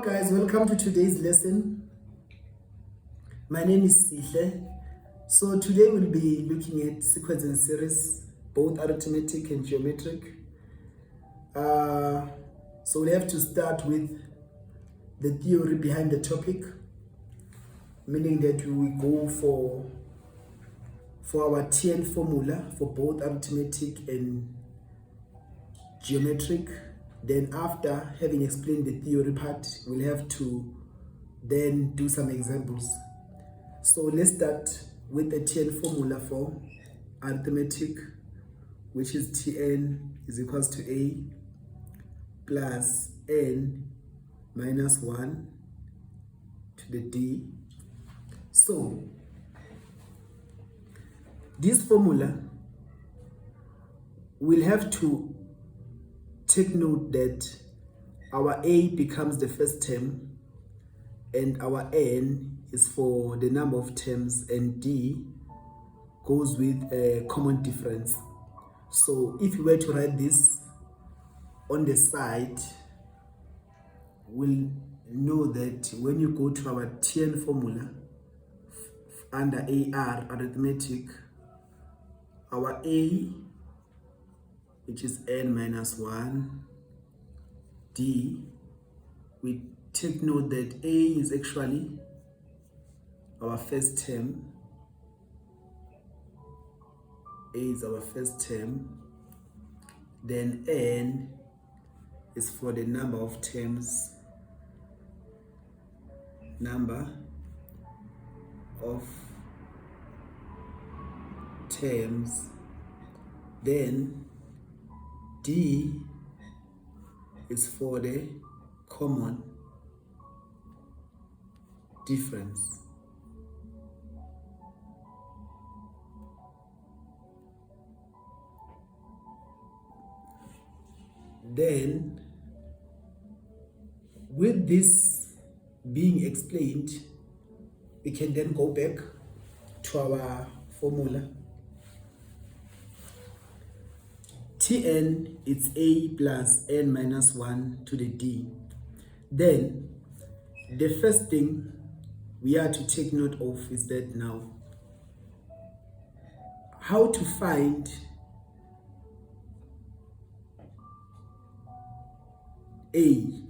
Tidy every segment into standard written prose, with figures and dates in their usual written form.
Guys, welcome to today's lesson. My name is Sihle. So today we'll be looking at sequence and series, both arithmetic and geometric. So we have to start with the theory behind the topic, meaning that we go for our TN formula for both arithmetic and geometric. Then after having explained the theory part, we'll have to then do some examples. So let's start with the TN formula for arithmetic, which is Tn is equals to A plus N minus 1 to the D. So this formula, we'll have to take note that our A becomes the first term and our N is for the number of terms and D goes with a common difference. So if we were to write this on the side, we'll know that when you go to our TN formula under AR, arithmetic, our A, which is N minus 1, D, we take note that A is actually our first term. A is our first term. Then N is for the number of terms. Number of terms. Then D is for the common difference. Then, with this being explained, we can then go back to our formula. Tn is A plus N minus 1 to the D. Then, the first thing we are to take note of is that now, how to find A.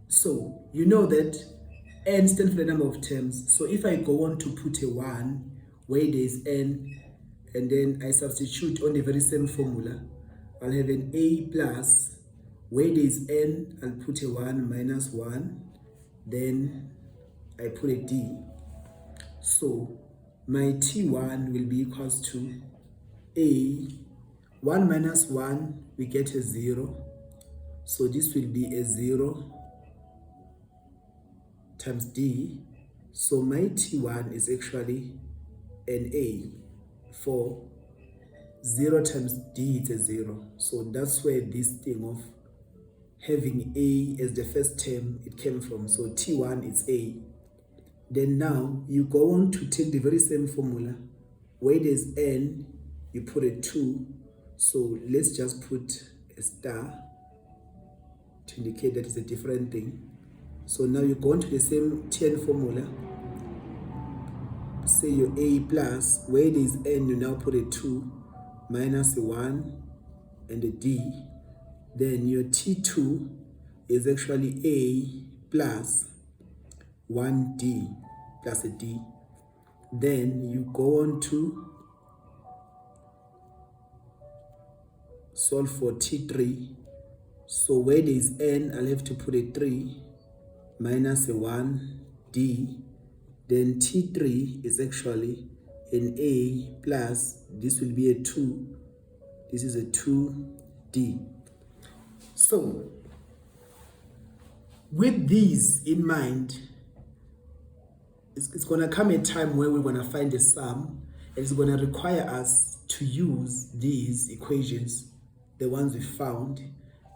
So, you know that N stands for the number of terms. So, if I go on to put a 1 where there is N, and then I substitute on the very same formula, I'll have an A plus, where there is N, I'll put a 1 minus 1, then I put a D. So my T1 will be equals to A, 1 minus 1, we get a 0. So this will be a 0 times D. So my T1 is actually an A for 0 times D is a 0. So that's where this thing of having A as the first term, it came from. So T1 is A. Then now you go on to take the very same formula. Where there's N, you put a 2. So let's just put a star to indicate that it's a different thing. So now you go on to the same TN formula. Say your A plus, where there's N, you now put a 2. Minus a 1 and a D. Then your T2 is actually A plus 1D plus a D. Then you go on to solve for T3. So where there is N, I'll have to put a 3 minus a 1 D. Then T3 is actually an A plus, this will be a 2, this is a 2D. So, with these in mind, it's going to come a time where we're going to find a sum, and it's going to require us to use these equations, the ones we found,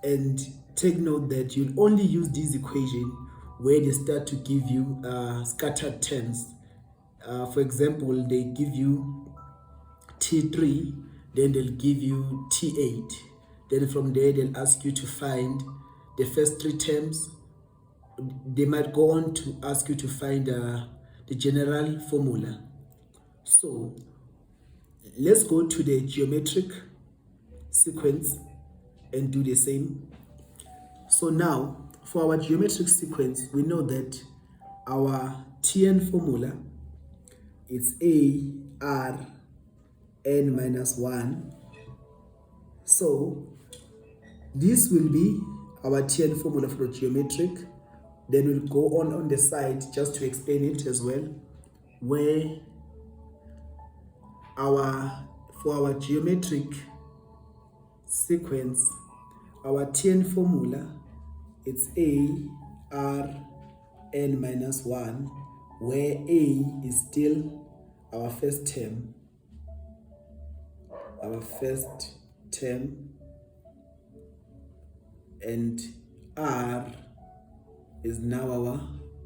and take note that you'll only use these equations where they start to give you scattered terms. For example, they give you T3, then they'll give you T8. Then from there, they'll ask you to find the first three terms they might go on to ask you to find the general formula. So let's go to the geometric sequence and do the same. So now, for our geometric sequence, we know that our Tn formula is a r n minus 1. So this will be our Tn formula for the geometric. Then we'll go on the side just to explain it as well, where for our geometric sequence, our Tn formula, it's a r n minus 1, where a is still our first term, and r is now our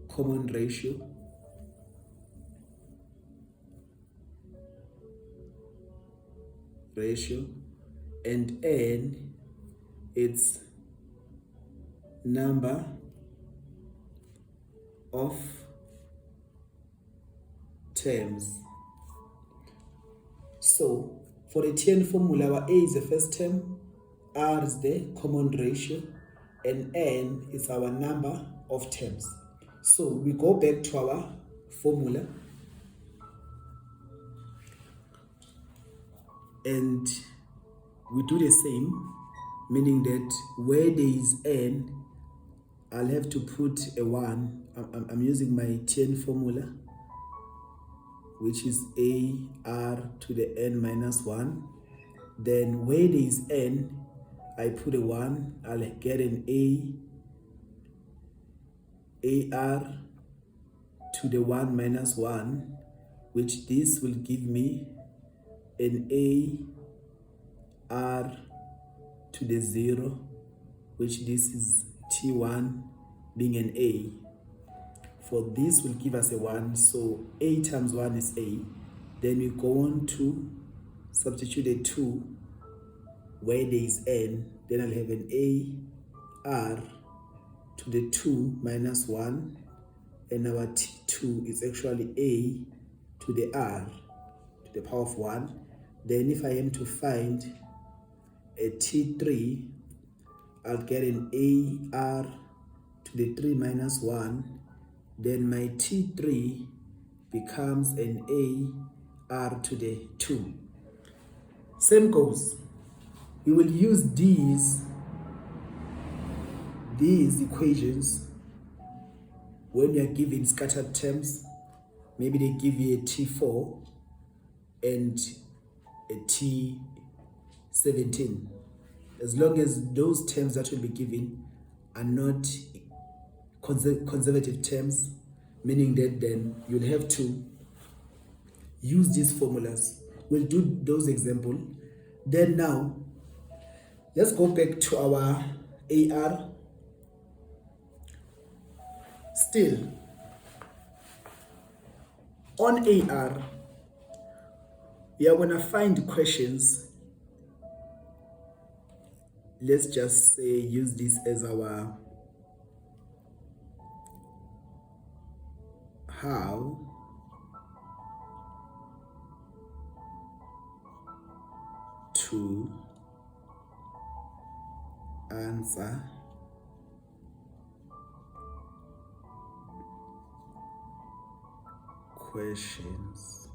common ratio, and n, it's number of terms. So for the Tn formula, our a is the first term, r is the common ratio, and n is our number of terms. So we go back to our formula and we do the same, meaning that where there is n, I'll have to put a 1. I'm using my Tn formula, which is a r to the n minus 1. Then where there is n, I put a 1, I'll get an ar to the 1 minus 1, which this will give me an ar to the 0, which this is T1 being an a. For this will give us a 1, so a times 1 is a. Then we go on to substitute a 2 where there is n. Then I'll have an ar to the 2 minus 1, and our T2 is actually a to the r to the power of 1. Then if I am to find a T3, I'll get an ar to the 3 minus 1. Then my T3 becomes an ar to the 2. Same goes. We will use these equations when you are given scattered terms. Maybe they give you a T4 and a T17. As long as those terms that will be given are not conservative terms, meaning that then you'll have to use these formulas. We'll do those examples. Then now, let's go back to our AR. Still, on AR, we are going to find questions. Let's just say use this as our how to answer questions.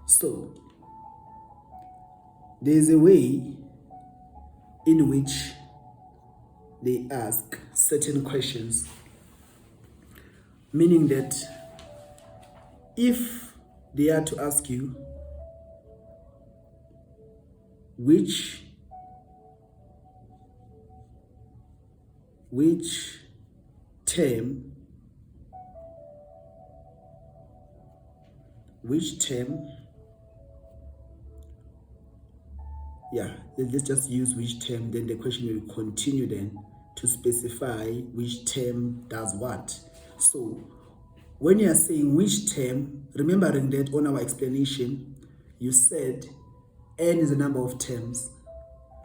So there's a way in which they ask certain questions, meaning that if they are to ask you which term let's just use which term, then the question will continue then to specify which term does what. So when you are saying which term, remembering that on our explanation you said n is the number of terms.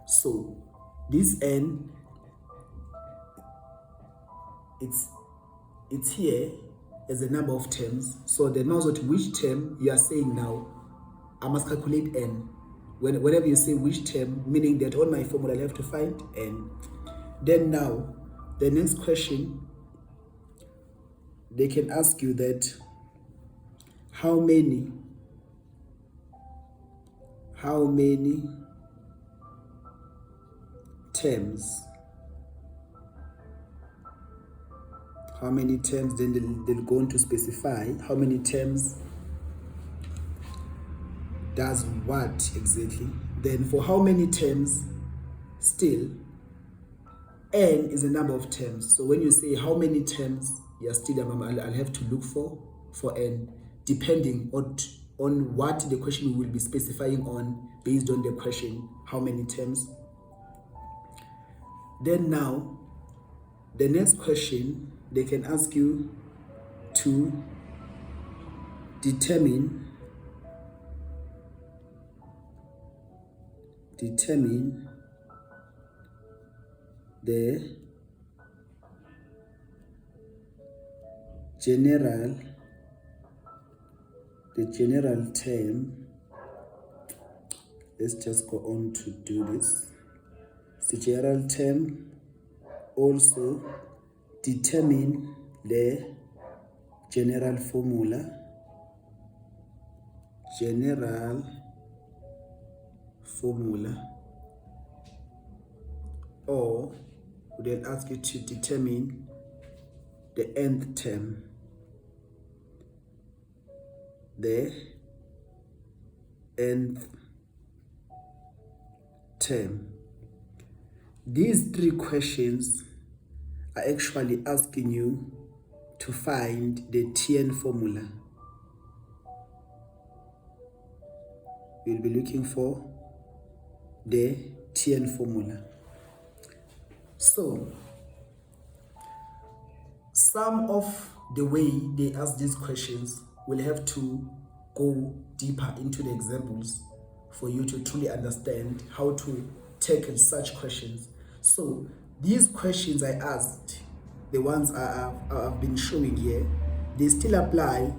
So this n it's here as a number of terms. So the knows what which term you are saying now, I must calculate n. Whenever you say which term, meaning that on my formula I have to find n. Then now, the next question, they can ask you that how many terms, then they'll go on to specify how many terms does what exactly. Then for how many terms, still n is a number of terms. So when you say how many terms, still I'll have to look for n, depending on what the question will be specifying on, based on the question, how many terms. Then now, the next question, they can ask you to determine the general term. Let's just go on to do this. The general term. Also determine the general formula. Or they'll ask you to determine the nth term. The nth term. These three questions are actually asking you to find the Tn formula. We'll be looking for the Tn formula. So, some of the way they ask these questions will have to go deeper into the examples for you to truly understand how to tackle such questions. So these questions I asked, the ones I've been showing here, they still apply.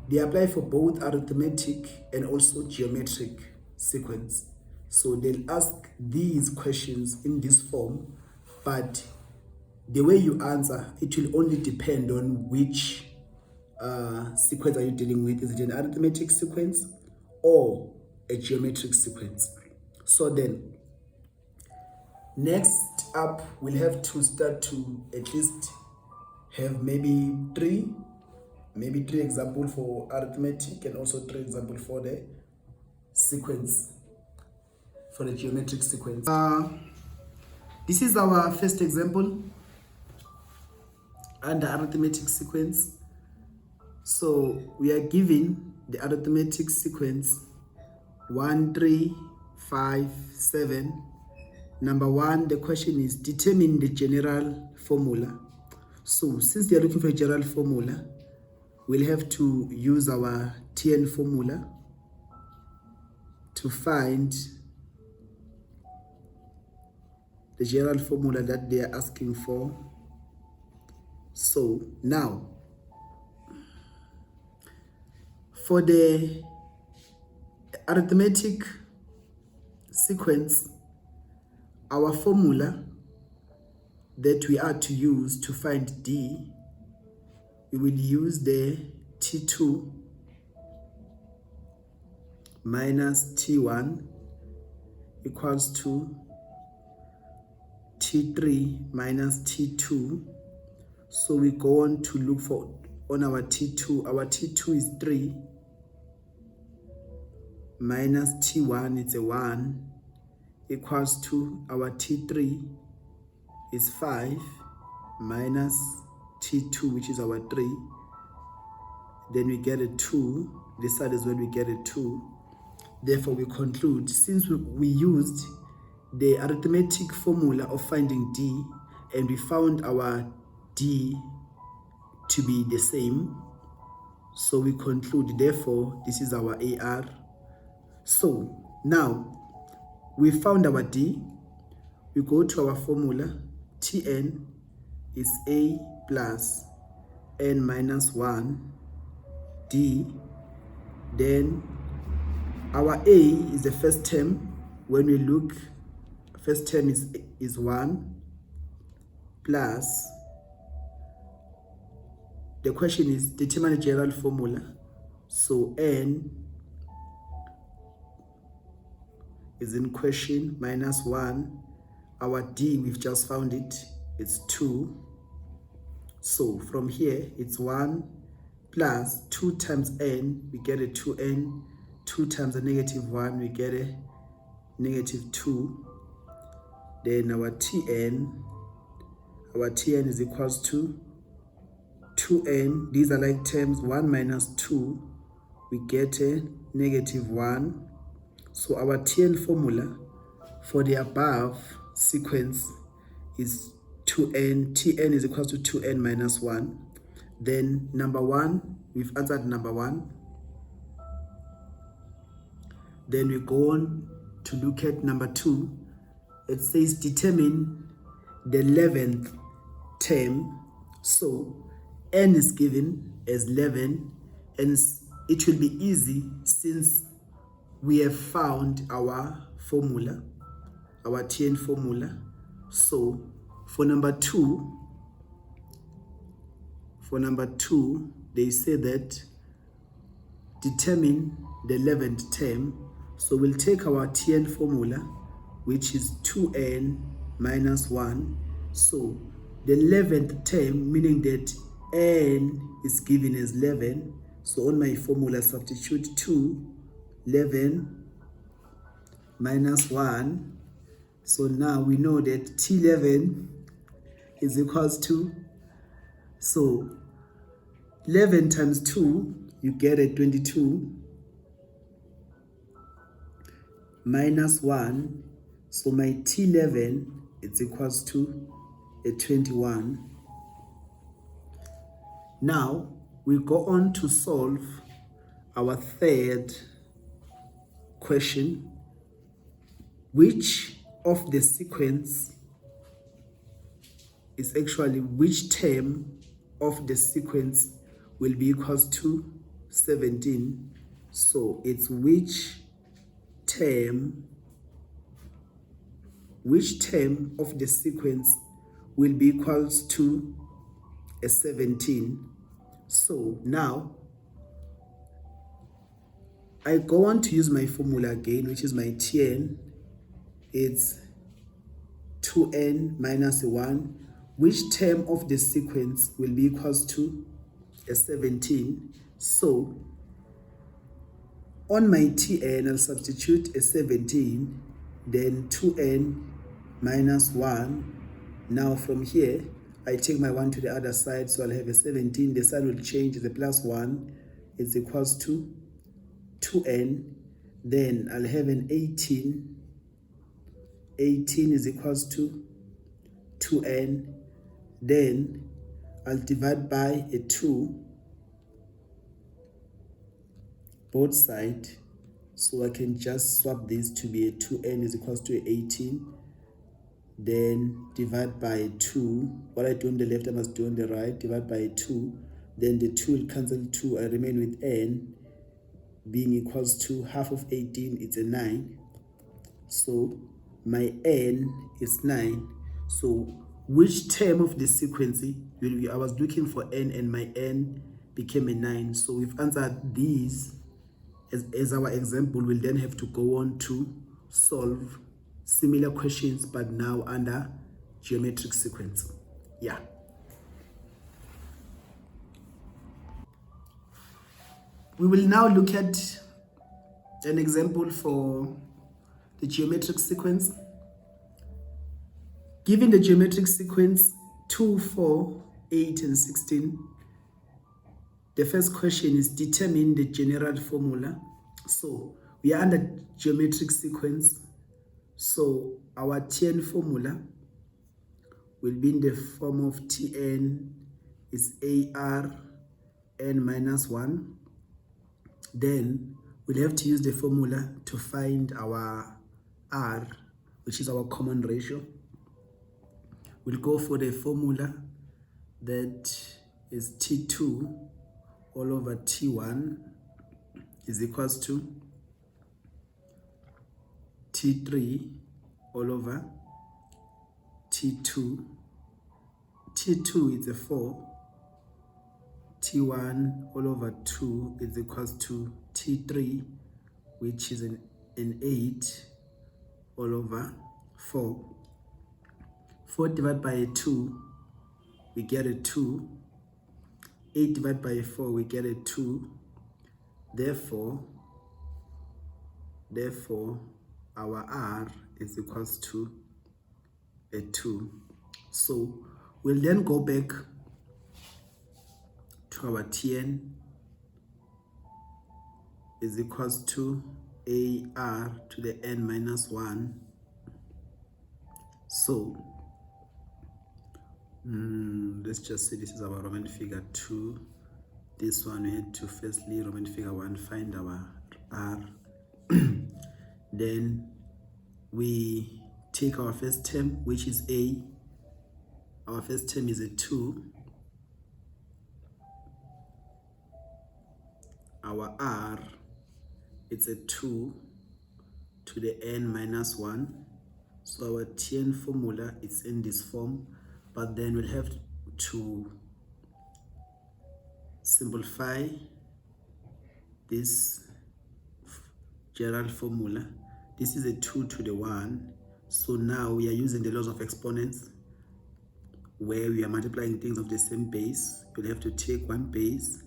They apply for both arithmetic and also geometric sequence. So they'll ask these questions in this form, but the way you answer, it will only depend on which sequence are you dealing with. Is it an arithmetic sequence or a geometric sequence? So then, next up, we'll have to start to at least have maybe three examples for arithmetic and also 3 examples for the sequence, for the geometric sequence. This is our first example under arithmetic sequence. So we are given the arithmetic sequence 1, 3, 5, 7. Number 1, the question is determine the general formula. So since they are looking for a general formula, we'll have to use our Tn formula to find the general formula that they are asking for. So now, for the arithmetic sequence, our formula that we are to use to find D, we will use the T2 minus T1 equals to T3 minus T2. So we go on to look for on our T2. Our T2 is 3 minus T1, it's a 1, equals to our T3 is 5 minus T2, which is our 3. Then we get a 2. This side is when we get a 2. Therefore, we conclude, since we used the arithmetic formula of finding D, and we found our D to be the same, so we conclude, therefore, this is our AR. So now we found our D. We go to our formula Tn is A plus n minus 1 d. Then our A is the first term. When we look, first term is 1 plus, the question is determine the general formula. So n is in question, minus 1. Our d, we've just found it, it's 2. So from here, it's 1 plus 2 times n, we get a 2n. 2 times a negative 1, we get a negative 2. Then our tn is equals to 2n. These are like terms, 1 minus 2, we get a negative 1. So our tn formula for the above sequence is 2n. Tn is equals to 2n minus 1. Then number 1, we've answered number 1. Then we go on to look at number 2. It says determine the 11th term. So n is given as 11, and it will be easy since we have found our formula, our Tn formula. So for number 2, they say that determine the 11th term. So we'll take our Tn formula, which is 2n minus 1. So the 11th term, meaning that n is given as 11. So on my formula, substitute 11 minus 1. So now we know that T11 is equals to, so 11 times 2, you get a 22 minus 1. So my T11 is equals to a 21. Now we go on to solve our third question. Which of the sequence is actually, which term of the sequence will be equals to 17? So it's which term of the sequence will be equals to a 17. So now I go on to use my formula again, which is my Tn. It's 2n minus 1. Which term of the sequence will be equals to a 17? So on my Tn, I'll substitute a 17, then 2n minus 1. Now from here, I take my 1 to the other side, so I'll have a 17. The sign will change, the plus 1 is equals to 2n. Then I'll have an 18. 18 is equals to 2n. Then I'll divide by a 2 both sides, so I can just swap this to be a 2n is equals to 18. Then divide by 2. What I do on the left, I must do on the right. Divide by 2. Then the 2 will cancel 2. I remain with n being equals to half of 18. It's a 9. So my n is 9. So which term of the sequence will be? I was looking for n, and my n became a 9. So we've answered these as our example. We'll then have to go on to solve similar questions, but now under geometric sequence. Yeah. We will now look at an example for the geometric sequence. Given the geometric sequence 2, 4, 8, and 16, the first question is determine the general formula. So we are under geometric sequence. So our Tn formula will be in the form of Tn is AR n minus 1. Then we'll have to use the formula to find our R, which is our common ratio. We'll go for the formula that is T2 all over T1 is equals to T3 all over T2. T2 is a 4. T1 all over 2 is equals to T3, which is an 8 all over 4. 4 divided by 2, we get a 2. 8 divided by 4, we get a 2. Therefore, our R is equals to a 2. So we'll then go back to our Tn is equals to AR to the n minus 1. So let's just say this is our Roman figure 2. This one we had to firstly Roman figure 1 find our R. Then we take our first term, which is A. Our first term is a 2. Our R, it's a 2 to the n minus 1. So our Tn formula is in this form, but then we'll have to simplify this general formula. This is a 2 to the 1. So now we are using the laws of exponents where we are multiplying things of the same base. You'll have to take one base,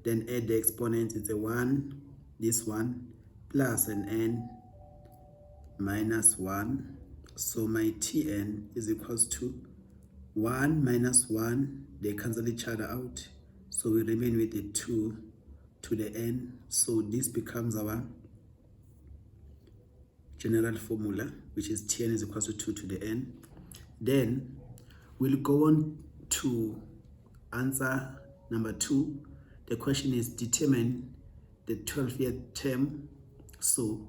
then add the exponents. It's a 1, this one, plus an n minus 1. So my Tn is equals to 1 minus 1. They cancel each other out. So we remain with the 2 to the n. So this becomes our general formula, which is Tn is equals to 2 to the n. Then we'll go on to answer number 2. The question is determine the 12th term. So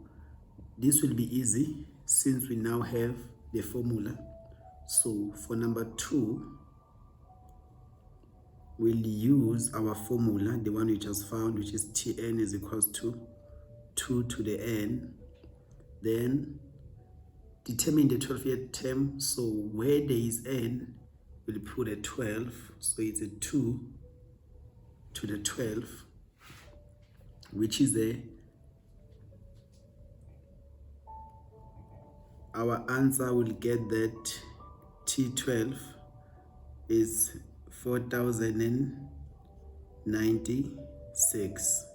this will be easy since we now have the formula. So for number 2, we'll use our formula, the one we just found, which is Tn is equals to 2 to the n. Then determine the 12th term. So where there is n, we'll put a 12. So it's a 2 to the 12, which is our answer will get that T12 is 4096.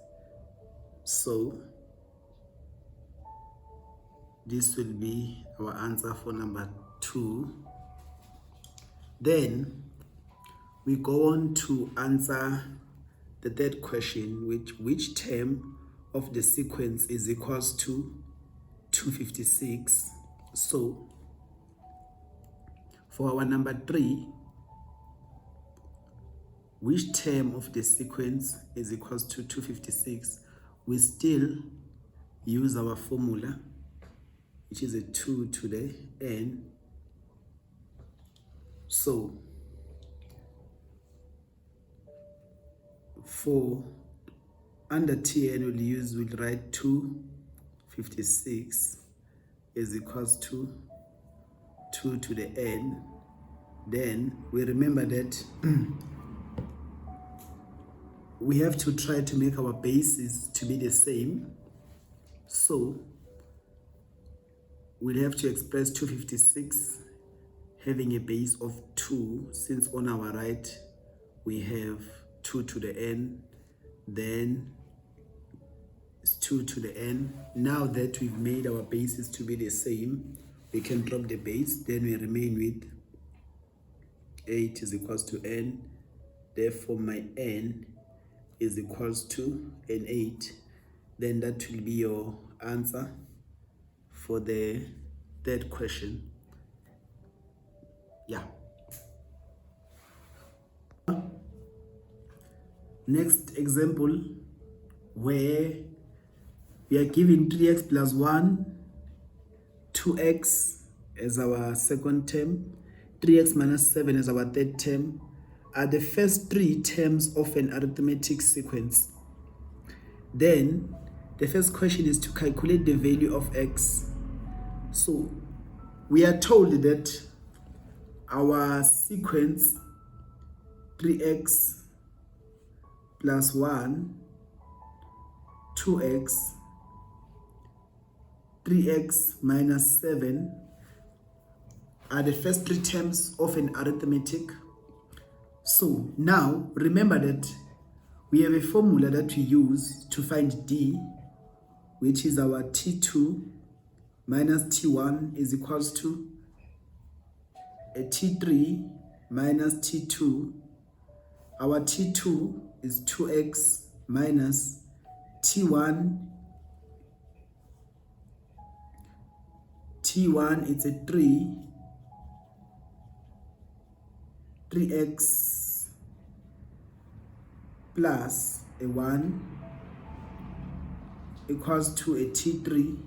So this will be our answer for number 2. Then we go on to answer the third question, which term of the sequence is equals to 256. So for our number 3, which term of the sequence is equals to 256? We still use our formula, which is a 2 to the n. So for under Tn we'll write 256 is equals to 2 to the n. Then we remember that we have to try to make our bases to be the same. So we'll have to express 256 having a base of 2, since on our right we have 2 to the n, then it's 2 to the n. Now that we've made our bases to be the same, we can drop the base, then we remain with 8 is equals to n. Therefore my n is equals to an 8. Then that will be your answer for the third question. Yeah. Next example, where we are given 3x plus 1, 2x as our second term, 3x minus 7 as our third term. are the first three terms of an arithmetic sequence. Then the first question is to calculate the value of x. So we are told that our sequence 3x plus 1, 2x, 3x minus 7 are the first three terms of an arithmetic. So now remember that we have a formula that we use to find d, which is our t2 minus t1 is equals to a t3 minus t2. Our t2 is 2x minus t1. T1 is a 3x plus a 1 equals to a t3,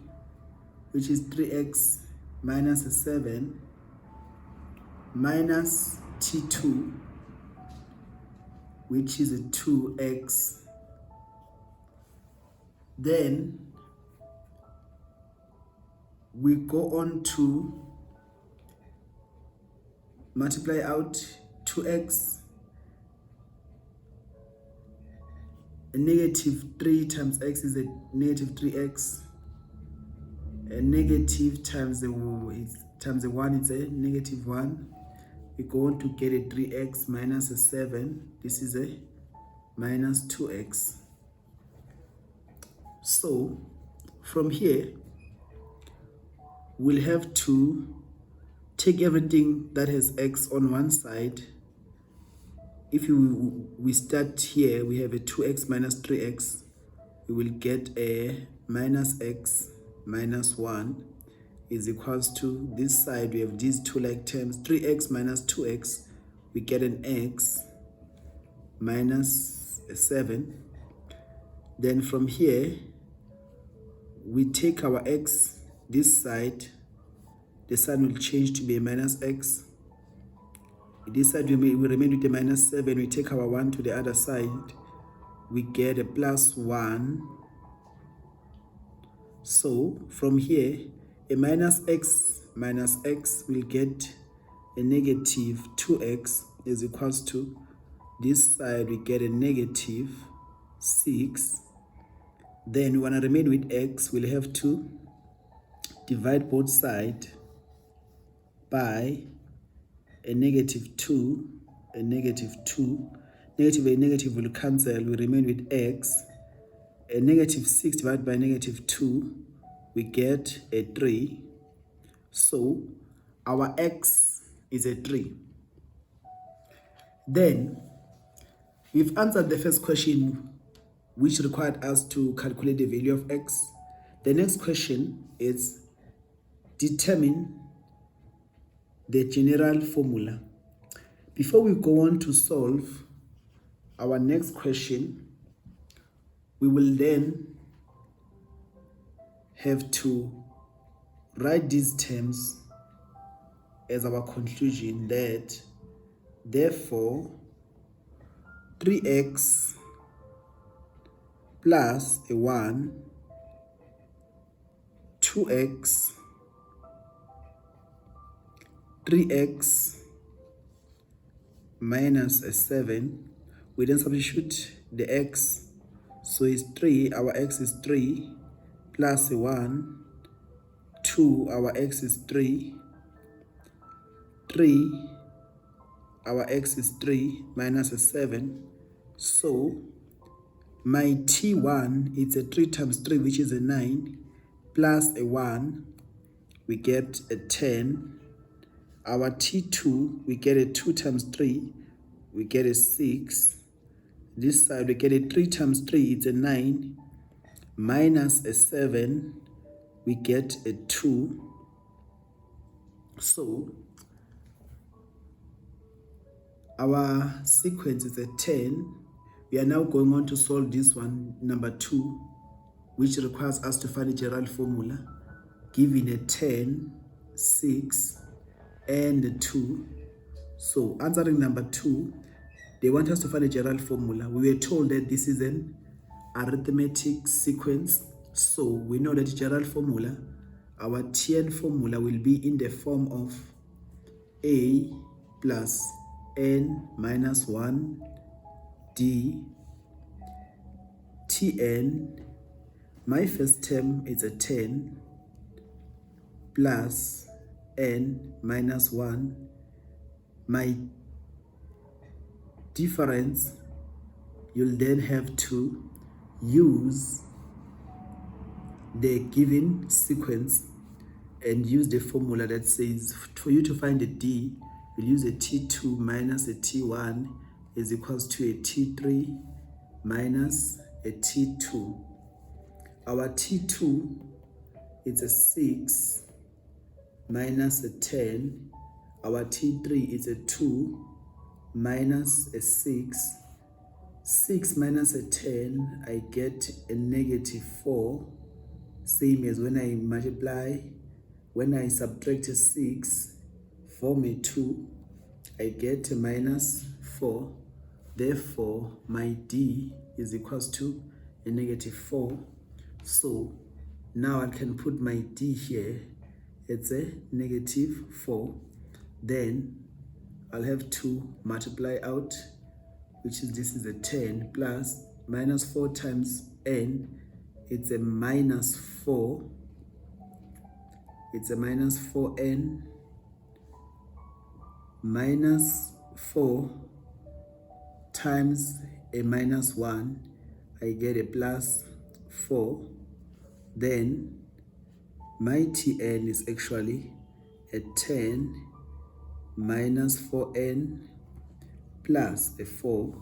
which is 3x minus a 7 minus t2, which is a 2x. Then we go on to multiply out 2x, a negative 3 times x is a negative 3x, a negative times the 1 is a negative 1. We go on to get a 3x minus a 7. This is a minus 2x. So from here, we'll have to take everything that has x on one side. If we start here, we have a 2x minus 3x. We will get a minus x minus 1 is equals to this side. We have these two like terms, 3x minus 2x. We get an x minus a 7. Then from here, we take our x this side. The sign will change to be a minus x. This side we remain with a minus 7. We take our 1 to the other side. We get a plus 1. So from here, a minus x will get a negative 2x is equals to this side. We get a negative 6. Then we want to remain with x. We'll have to divide both sides by a negative 2, a negative 2. Negative and negative will cancel. We remain with x. A negative 6 divided by negative 2, we get a 3. So our x is a 3. Then we've answered the first question, which required us to calculate the value of x. The next question is determine the general formula. Before we go on to solve our next question, we will then have to write these terms as our conclusion that therefore 3x plus a 1, 2x, 3x minus a 7. We then substitute the x. So it's 3, our x is 3, plus a 1, 2, our x is 3, 3, our x is 3, minus a 7. So my t1, it's a 3 times 3, which is a 9, plus a 1, we get a 10. Our t2, we get a 2 times 3, we get a 6. This side, we get a 3 times 3, it's a 9, minus a 7, we get a 2. So our sequence is a 10. We are now going on to solve this one, number 2, which requires us to find a general formula, given a 10, 6, and a 2. So answering number 2, They want us to find a general formula. We were told that this is an arithmetic sequence. So we know that general formula, our Tn formula will be in the form of a plus n minus 1 d Tn. My first term is a 10 plus n minus 1. My difference, you'll then have to use the given sequence and use the formula that says for you to find a d, you'll use a t2 minus a t1 is equals to a t3 minus a t2. Our t2 is a 6 minus a 10. Our t3 is a 2 minus a 6. 6 minus a 10, I get a negative 4. Same as when I multiply. When I subtract a 6 from a 2, I get a minus 4. Therefore, my d is equals to a negative 4. So now I can put my d here. It's a negative 4. Then I'll have to multiply out, which is this is a 10 plus minus 4 times n. It's a minus 4. It's a minus 4n minus 4 times a minus 1. I get a plus 4. Then my Tn is actually a 10 minus 4n plus a 4.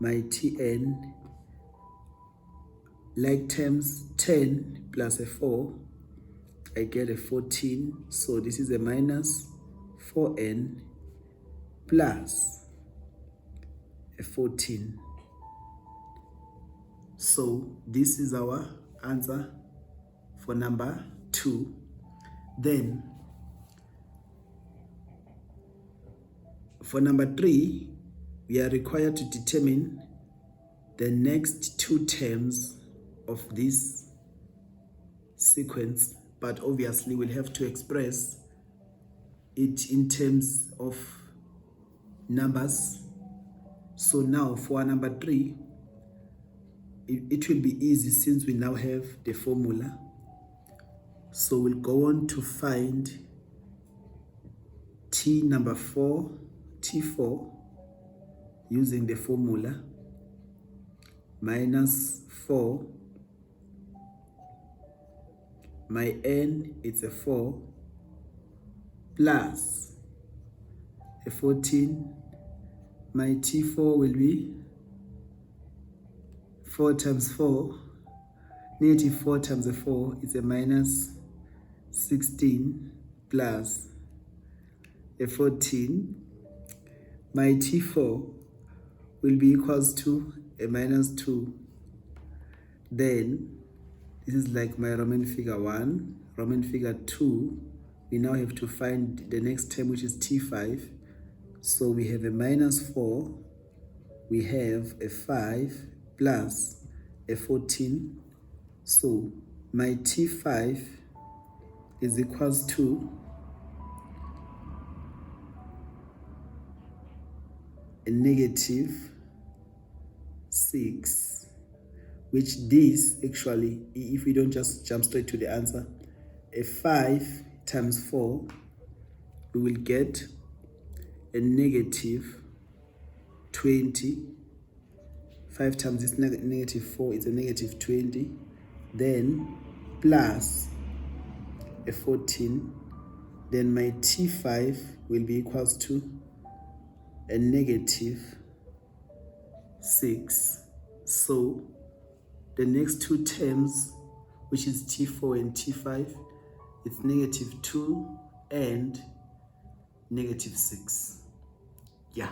My Tn, like terms 10 plus a 4, I get a 14. So this is a minus 4n plus a 14. So this is our answer for number 2. Then for number 3, we are required to determine the next 2 terms of this sequence, but obviously we'll have to express it in terms of numbers. So now for number 3, it will be easy since we now have the formula. So we'll go on to find T4 using the formula minus 4. My n is a 4 plus a 14. My T4 will be 4 times 4. Negative 4 times a 4 is a minus 16 plus a 14. My T4 will be equals to a minus 2. Then this is like my Roman figure 1. Roman figure 2, we now have to find the next term, which is T5. So we have a minus 4, we have a 5 plus a 14. So my T5 is equals to a negative 6, which this actually, if we don't just jump straight to the answer, a 5 times 4, we will get a negative 20. 5 times this negative 4 is a negative 20. Then plus a 14. Then my T5 will be equals to a negative 6. So the next 2 terms, which is T4 and T5, it's negative 2 and negative 6. Yeah.